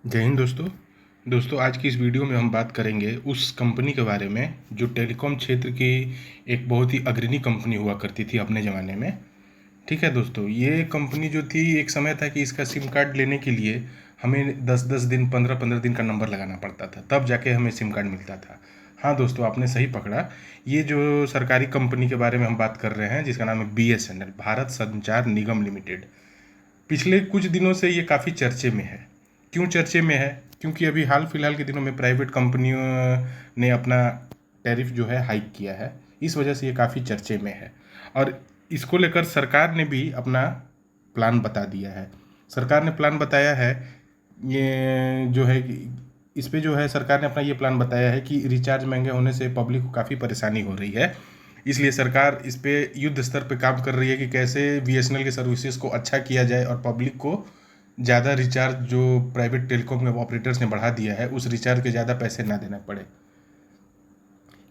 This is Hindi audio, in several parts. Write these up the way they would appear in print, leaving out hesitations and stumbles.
जय हिंद दोस्तों। आज की इस वीडियो में हम बात करेंगे उस कंपनी के बारे में जो टेलीकॉम क्षेत्र की एक बहुत ही अग्रणी कंपनी हुआ करती थी अपने ज़माने में। ठीक है दोस्तों, ये कंपनी जो थी, एक समय था कि इसका सिम कार्ड लेने के लिए हमें 10-10 दिन 15-15 दिन का नंबर लगाना पड़ता था, तब जाके हमें सिम कार्ड मिलता था। हाँ दोस्तों, आपने सही पकड़ा। ये जो सरकारी कंपनी के बारे में हम बात कर रहे हैं, जिसका नाम है BSNL, भारत संचार निगम लिमिटेड। पिछले कुछ दिनों से ये काफ़ी चर्चे में है। क्यों चर्चे में है? क्योंकि अभी हाल फिलहाल के दिनों में प्राइवेट कंपनियों ने अपना टैरिफ जो है हाइक किया है। इस वजह से ये काफ़ी चर्चे में है और इसको लेकर सरकार ने भी अपना प्लान बता दिया है। सरकार ने प्लान बताया है, ये जो है इस पे जो है सरकार ने अपना ये प्लान बताया है कि रिचार्ज महंगे होने से पब्लिक को काफ़ी परेशानी हो रही है। इसलिए सरकार इस पे युद्ध स्तर पे काम कर रही है कि कैसे BSNL के सर्विसेज को अच्छा किया जाए और पब्लिक को ज़्यादा रिचार्ज जो प्राइवेट टेलीकॉम के ऑपरेटर्स ने बढ़ा दिया है, उस रिचार्ज के ज़्यादा पैसे ना देना पड़े।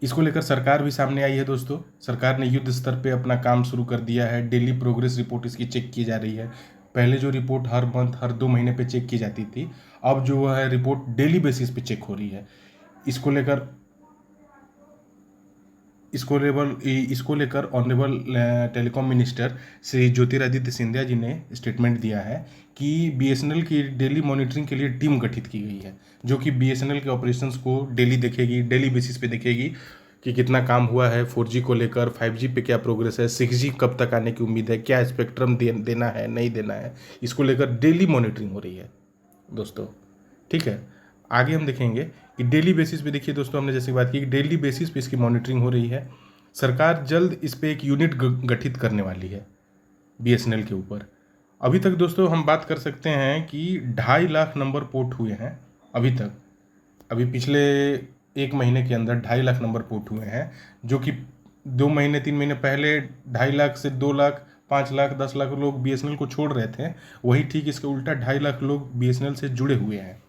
इसको लेकर सरकार भी सामने आई है दोस्तों। सरकार ने युद्ध स्तर पे अपना काम शुरू कर दिया है। डेली प्रोग्रेस रिपोर्ट इसकी चेक की जा रही है। पहले जो रिपोर्ट हर मंथ, हर 2 महीने पे चेक की जाती थी, अब जो है रिपोर्ट डेली बेसिस पे चेक हो रही है। इसको लेकर इसको लेकर honourable telecom minister Shri Jyotiraditya Scindia ji ने स्टेटमेंट दिया है कि BSNL की डेली मॉनिटरिंग के लिए टीम गठित की गई है, जो कि BSNL के ऑपरेशंस को डेली देखेगी, डेली बेसिस पे देखेगी कि कितना काम हुआ है 4G को लेकर, 5G पे क्या प्रोग्रेस है, 6G कब तक आने की उम्मीद है, क्या स्पेक्ट्रम देना है, नहीं देना है। इसको लेकर डेली मॉनिटरिंग हो रही है दोस्तों। ठीक है, आगे हम देखेंगे कि डेली बेसिस पे, देखिए दोस्तों, हमने जैसे बात की कि डेली बेसिस पे इसकी मॉनिटरिंग हो रही है। सरकार जल्द इस पे एक यूनिट गठित करने वाली है BSNL के ऊपर। अभी तक दोस्तों हम बात कर सकते हैं कि 2.5 लाख नंबर पोर्ट हुए हैं अभी तक। अभी पिछले 1 महीने के अंदर 2.5 लाख नंबर पोर्ट हुए हैं, जो कि 2 महीने 3 महीने पहले 2.5 लाख से 2 लाख 5 लाख 10 लाख लोग BSNL को छोड़ रहे थे। वही ठीक इसके उल्टा 2.5 लाख लोग BSNL से जुड़े हुए हैं।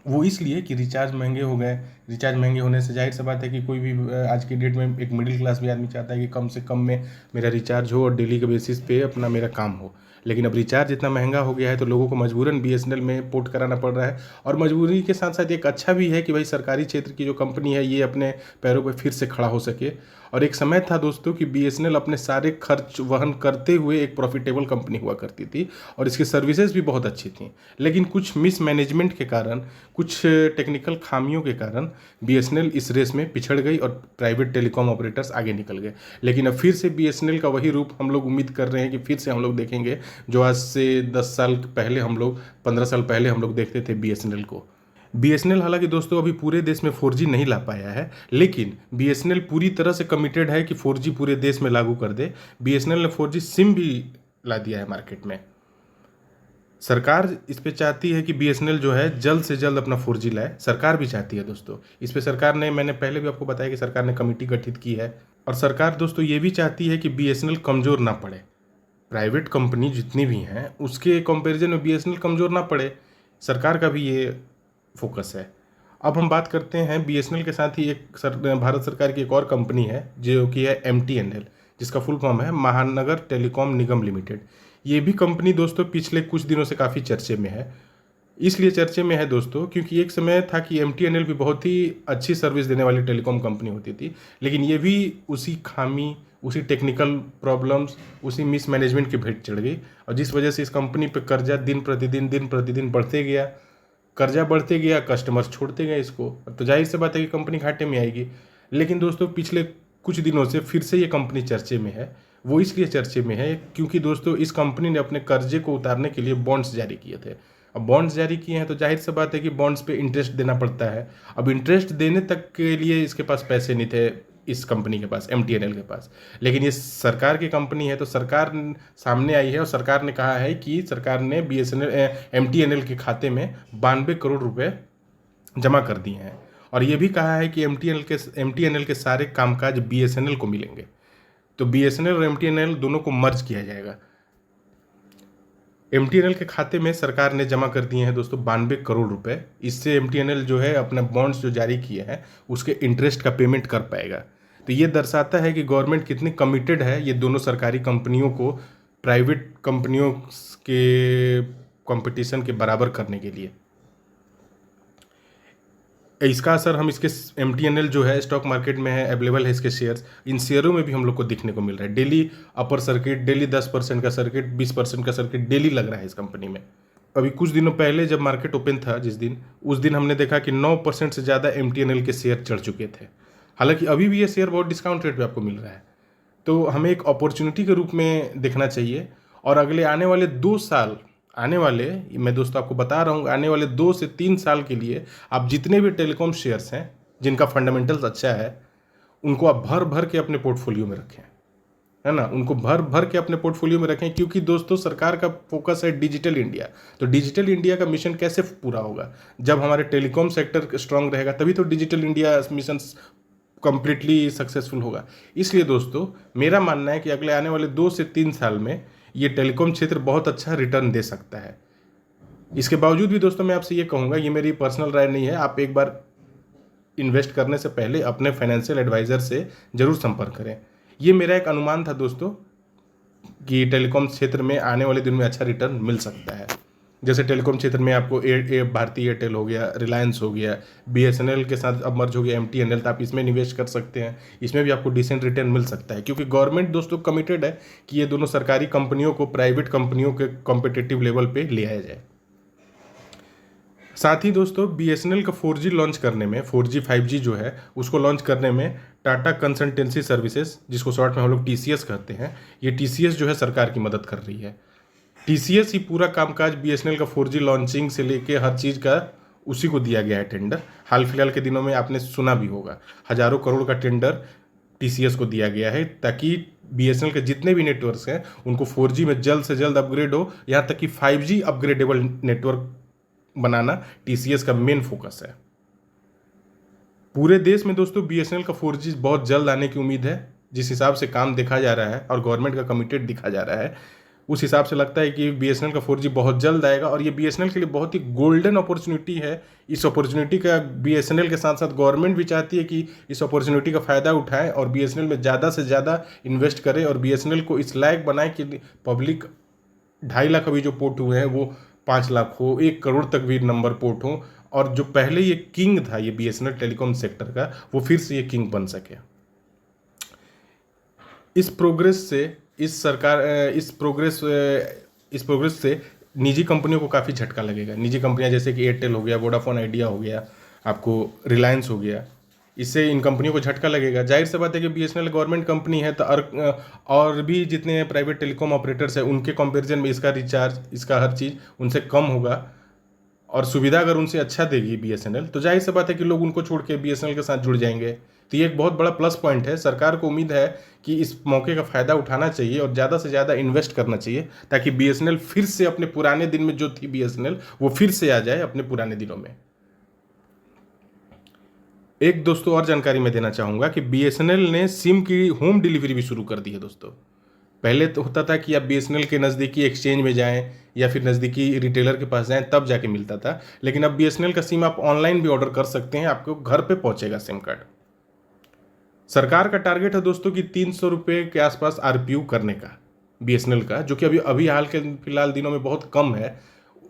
वो इसलिए कि रिचार्ज महंगे हो गए। रिचार्ज महंगे होने से जाहिर सी बात है कि कोई भी आज की डेट में एक मिडिल क्लास भी आदमी चाहता है कि कम से कम में मेरा रिचार्ज हो और डेली के बेसिस पे अपना मेरा काम हो। लेकिन अब रिचार्ज इतना महंगा हो गया है तो लोगों को मजबूरन BSNL में पोर्ट कराना पड़ रहा है। और मजबूरी के साथ साथ एक अच्छा भी है कि भाई सरकारी क्षेत्र की जो कंपनी है ये अपने पैरों पर फिर से खड़ा हो सके। और एक समय था दोस्तों कि BSNL अपने सारे खर्च वहन करते हुए एक प्रॉफिटेबल कंपनी हुआ करती थी और इसकी सर्विसेज भी बहुत अच्छी थी। लेकिन कुछ मिसमैनेजमेंट के कारण, कुछ टेक्निकल खामियों के कारण BSNL इस रेस में पिछड़ गई और प्राइवेट टेलीकॉम ऑपरेटर्स आगे निकल गए। लेकिन अब फिर से BSNL का वही रूप हम लोग उम्मीद कर रहे हैं कि फिर से हम लोग देखेंगे जो आज से 10 साल पहले हम लोग, 15 साल पहले हम लोग देखते थे BSNL को। BSNL हालांकि दोस्तों अभी पूरे देश में 4G नहीं ला पाया है, लेकिन BSNL पूरी तरह से कमिटेड है कि 4G पूरे देश में लागू कर दे। BSNL ने 4G सिम भी ला दिया है मार्केट में। सरकार इस पे चाहती है कि BSNL जो है जल्द से जल्द अपना 4G लाए। सरकार भी चाहती है दोस्तों। इस पे सरकार ने, मैंने पहले भी आपको बताया कि सरकार ने कमेटी गठित की है। और सरकार दोस्तों ये भी चाहती है कि BSNL कमज़ोर ना पड़े। प्राइवेट कंपनी जितनी भी हैं उसके कंपैरिजन में BSNL कमज़ोर ना पड़े, सरकार का भी ये फोकस है। अब हम बात करते हैं BSNL के साथ ही भारत सरकार की एक और कंपनी है जो कि है MTNL, जिसका फुल फॉर्म है महानगर टेलीकॉम निगम लिमिटेड। ये भी कंपनी दोस्तों पिछले कुछ दिनों से काफ़ी चर्चे में है। इसलिए चर्चे में है दोस्तों क्योंकि एक समय था कि MTNL भी बहुत ही अच्छी सर्विस देने वाली टेलीकॉम कंपनी होती थी, लेकिन ये भी उसी खामी, उसी टेक्निकल प्रॉब्लम्स, उसी मिसमैनेजमेंट की भेंट चढ़ गई। और जिस वजह से इस कंपनी पे कर्जा दिन प्रतिदिन बढ़ते गया। कर्जा बढ़ते गया, कस्टमर्स छोड़ते गए इसको, तो जाहिर सी बात है कि कंपनी घाटे में आएगी। लेकिन दोस्तों पिछले कुछ दिनों से फिर से ये कंपनी चर्चे में है। वो इसलिए चर्चे में है क्योंकि दोस्तों इस कंपनी ने अपने कर्जे को उतारने के लिए बॉन्ड्स जारी किए थे। अब बॉन्ड्स जारी किए हैं तो जाहिर सी बात है कि बॉन्ड्स पे इंटरेस्ट देना पड़ता है। अब इंटरेस्ट देने तक के लिए इसके पास पैसे नहीं थे, इस कंपनी के पास, MTNL के पास। लेकिन ये सरकार की कंपनी है तो सरकार सामने आई है और सरकार ने कहा है कि सरकार ने MTNL के खाते में 92 करोड़ रुपए जमा कर दिए हैं। और ये भी कहा है कि MTNL के सारे कामकाज BSNL को मिलेंगे। तो BSNL और MTNL दोनों को मर्ज किया जाएगा। MTNL के खाते में सरकार ने जमा कर दिए हैं दोस्तों 92 करोड़ रुपए। इससे MTNL जो है अपना बॉन्ड्स जो जारी किए हैं उसके इंटरेस्ट का पेमेंट कर पाएगा। तो ये दर्शाता है कि गवर्नमेंट कितनी कमिटेड है ये दोनों सरकारी कंपनियों को प्राइवेट कंपनियों के कंपटीशन के बराबर करने के लिए। इसका असर हम इसके MTNL जो है स्टॉक मार्केट में है, अवेलेबल है इसके शेयर्स, इन शेयरों में भी हम लोग को देखने को मिल रहा है। डेली अपर सर्किट, डेली 10% का सर्किट, 20% का सर्किट डेली लग रहा है इस कंपनी में। अभी कुछ दिनों पहले जब मार्केट ओपन था जिस दिन, उस दिन हमने देखा कि 9% से ज़्यादा MTNL के शेयर चढ़ चुके थे। हालांकि अभी भी ये शेयर बहुत डिस्काउंट रेट पे आपको मिल रहा है, तो हमें एक अपॉर्चुनिटी के रूप में देखना चाहिए। और अगले आने वाले 2 साल, मैं दोस्तों आपको बता रहा हूँ, आने वाले 2 से 3 साल के लिए आप जितने भी टेलीकॉम शेयर्स हैं जिनका फंडामेंटल्स अच्छा है, उनको आप भर भर के अपने पोर्टफोलियो में रखें, है ना। उनको भर भर के अपने पोर्टफोलियो में रखें, क्योंकि दोस्तों सरकार का फोकस है डिजिटल इंडिया। तो डिजिटल इंडिया का मिशन कैसे पूरा होगा? जब हमारे टेलीकॉम सेक्टर स्ट्रांग रहेगा तभी तो digital India mission completely successful होगा। इसलिए दोस्तों मेरा मानना है कि अगले आने वाले 2 से 3 साल में ये टेलीकॉम क्षेत्र बहुत अच्छा रिटर्न दे सकता है। इसके बावजूद भी दोस्तों मैं आपसे ये कहूँगा, ये मेरी पर्सनल राय नहीं है, आप एक बार इन्वेस्ट करने से पहले अपने फाइनेंशियल एडवाइज़र से ज़रूर संपर्क करें। ये मेरा एक अनुमान था दोस्तों कि टेलीकॉम क्षेत्र में आने वाले दिन में अच्छा रिटर्न मिल सकता है। जैसे टेलीकॉम क्षेत्र में आपको भारती एयरटेल हो गया, रिलायंस हो गया, BSNL के साथ अब मर्ज हो गया MTNL, तो आप इसमें निवेश कर सकते हैं। इसमें भी आपको डिसेंट रिटर्न मिल सकता है, क्योंकि गवर्नमेंट दोस्तों कमिटेड है कि ये दोनों सरकारी कंपनियों को प्राइवेट कंपनियों के कॉम्पिटिटिव लेवल पे ले आया जाए। साथ ही दोस्तों BSNL का 4G लॉन्च करने में, 4G 5G जो है उसको लॉन्च करने में टाटा कंसल्टेंसी सर्विसेज, जिसको शॉर्ट में हम लोग TCS कहते हैं, ये TCS जो है सरकार की मदद कर रही है। TCS ही पूरा कामकाज BSNL का 4G लॉन्चिंग से लेके हर चीज़ का उसी को दिया गया है टेंडर। हाल फिलहाल के दिनों में आपने सुना भी होगा, हज़ारों करोड़ का टेंडर TCS को दिया गया है, ताकि BSNL के जितने भी नेटवर्क्स हैं उनको 4G में जल्द से जल्द अपग्रेड हो, यहाँ तक कि 5G अपग्रेडेबल नेटवर्क बनाना TCS का मेन फोकस है। पूरे देश में दोस्तों BSNL का 4G बहुत जल्द आने की उम्मीद है। जिस हिसाब से काम देखा जा रहा है और गवर्नमेंट का कमिटेड दिखा जा रहा है, उस हिसाब से लगता है कि BSNL का 4G बहुत जल्द आएगा, और ये BSNL के लिए बहुत ही गोल्डन अपॉर्चुनिटी है। इस अपॉर्चुनिटी का BSNL के साथ साथ गवर्नमेंट भी चाहती है कि इस अपॉर्चुनिटी का फ़ायदा उठाएं और BSNL में ज़्यादा से ज़्यादा इन्वेस्ट करें, और BSNL को इस लायक बनाएं कि पब्लिक 2.5 लाख अभी जो पोर्ट हुए हैं वो 5 लाख हो, 1 करोड़ तक भी नंबर पोर्ट हो, और जो पहले ये किंग था ये BSNL टेलीकॉम सेक्टर का, वो फिर से ये किंग बन सके। इस प्रोग्रेस से निजी कंपनियों को काफ़ी झटका लगेगा। निजी कंपनियां जैसे कि एयरटेल हो गया, वोडाफोन आइडिया हो गया, आपको रिलायंस हो गया, इससे इन कंपनियों को झटका लगेगा। जाहिर सी बात है कि BSNL गवर्नमेंट कंपनी है, तो और भी जितने प्राइवेट टेलीकॉम ऑपरेटर्स हैं उनके कंपैरिजन में इसका रिचार्ज, इसका हर चीज़ उनसे कम होगा, और सुविधा अगर उनसे अच्छा देगी BSNL, तो जाहिर सी बात है कि लोग उनको छोड़ के BSNL के साथ जुड़ जाएंगे। तो ये एक बहुत बड़ा प्लस पॉइंट है। सरकार को उम्मीद है कि इस मौके का फ़ायदा उठाना चाहिए और ज़्यादा से ज़्यादा इन्वेस्ट करना चाहिए, ताकि BSNL फिर से अपने पुराने दिन में जो थी BSNL, वो फिर से आ जाए अपने पुराने दिनों में। एक दोस्तों और जानकारी मैं देना चाहूँगा कि BSNL ने सिम की होम डिलीवरी भी शुरू कर दी है दोस्तों। पहले तो होता था कि आप BSNL के नज़दीकी एक्सचेंज में जाएं या फिर नज़दीकी रिटेलर के पास जाएं तब जाके मिलता था, लेकिन अब BSNL का सिम आप ऑनलाइन भी ऑर्डर कर सकते हैं, आपको घर पे पहुंचेगा सिम कार्ड। सरकार का टारगेट है दोस्तों कि 300 रुपये के आसपास RPU करने का BSNL का, जो कि अभी हाल के फिलहाल दिनों में बहुत कम है।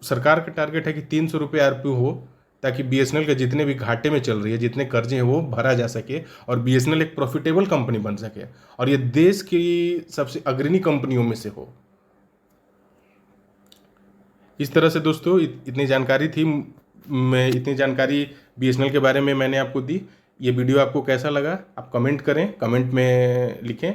सरकार का टारगेट है कि 300 रुपये RPU हो, ताकि BSNL के जितने भी घाटे में चल रही है, जितने कर्जे हैं वो भरा जा सके और BSNL एक प्रॉफिटेबल कंपनी बन सके और ये देश की सबसे अग्रणी कंपनियों में से हो। इस तरह से दोस्तों इतनी जानकारी BSNL के बारे में मैंने आपको दी। ये वीडियो आपको कैसा लगा आप कमेंट करें, कमेंट में लिखें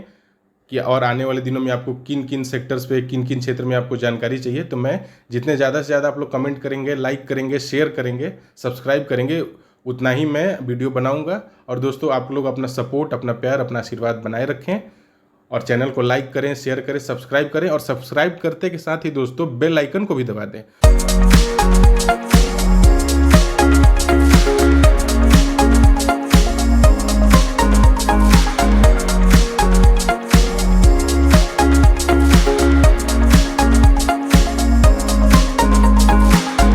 कि और आने वाले दिनों में आपको किन किन सेक्टर्स पे, किन किन क्षेत्र में आपको जानकारी चाहिए। तो मैं जितने ज़्यादा से ज़्यादा आप लोग कमेंट करेंगे, लाइक करेंगे, शेयर करेंगे, सब्सक्राइब करेंगे, उतना ही मैं वीडियो बनाऊंगा। और दोस्तों आप लोग अपना सपोर्ट, अपना प्यार, अपना आशीर्वाद बनाए रखें और चैनल को लाइक करें, शेयर करें, सब्सक्राइब करें, और सब्सक्राइब करते के साथ ही दोस्तों बेल आइकन को भी दबा दें।